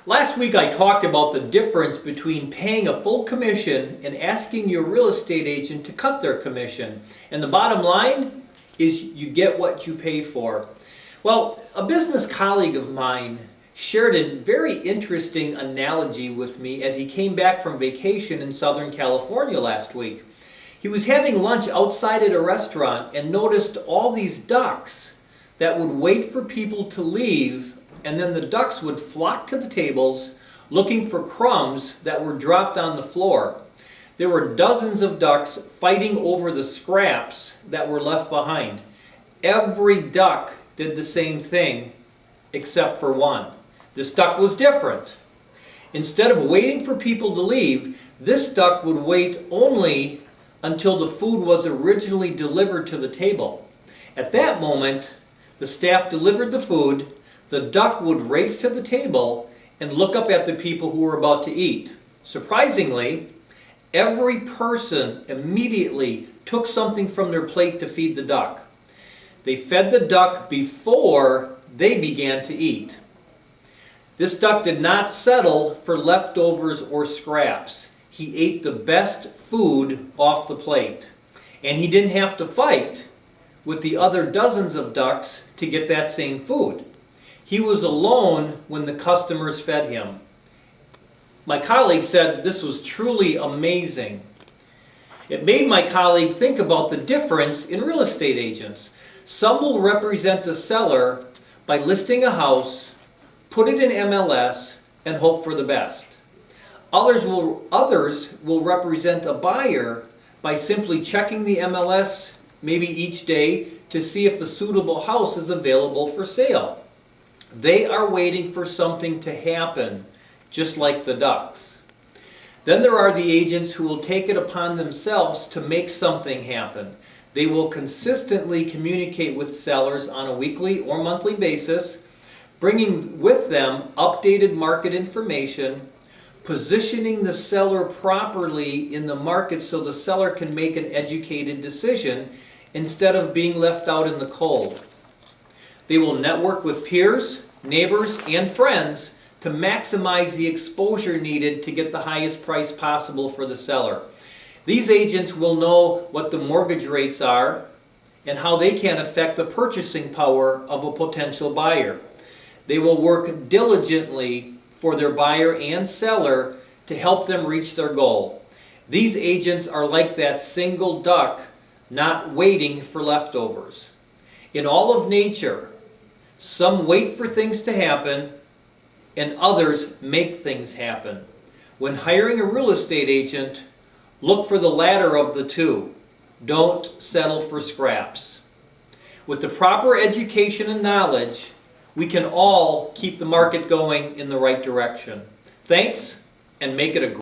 Last week I talked about the difference between paying a full commission and asking your real estate agent to cut their commission. And the bottom line is you get what you pay for. Well, a business colleague of mine shared a very interesting analogy with me as he came back from vacation in Southern California last week. He was having lunch outside at a restaurant and noticed all these ducks that would wait for people to leave, and then the ducks would flock to the tables looking for crumbs that were dropped on the floor. There were dozens of ducks fighting over the scraps that were left behind. Every duck did the same thing except for one. This duck was different. Instead of waiting for people to leave, this duck would wait only until the food was originally delivered to the table. At that moment, the staff delivered the food. The duck would race to the table and look up at the people who were about to eat. Surprisingly, every person immediately took something from their plate to feed the duck. They fed the duck before they began to eat. This duck did not settle for leftovers or scraps. He ate the best food off the plate. And he didn't have to fight with the other dozens of ducks to get that same food. He was alone when the customers fed him. My colleague said this was truly amazing. It made my colleague think about the difference in real estate agents. Some will represent a seller by listing a house, put it in MLS, and hope for the best. Others will represent a buyer by simply checking the MLS maybe each day to see if a suitable house is available for sale. They are waiting for something to happen, just like the ducks. Then there are the agents who will take it upon themselves to make something happen. They will consistently communicate with sellers on a weekly or monthly basis, bringing with them updated market information, positioning the seller properly in the market so the seller can make an educated decision instead of being left out in the cold. They will network with peers, neighbors, and friends to maximize the exposure needed to get the highest price possible for the seller. These agents will know what the mortgage rates are and how they can affect the purchasing power of a potential buyer. They will work diligently for their buyer and seller to help them reach their goal. These agents are like that single duck not waiting for leftovers. In all of nature, some wait for things to happen and others make things happen. When hiring a real estate agent, look for the latter of the two. Don't settle for scraps. With the proper education and knowledge, we can all keep the market going in the right direction. Thanks, and make it a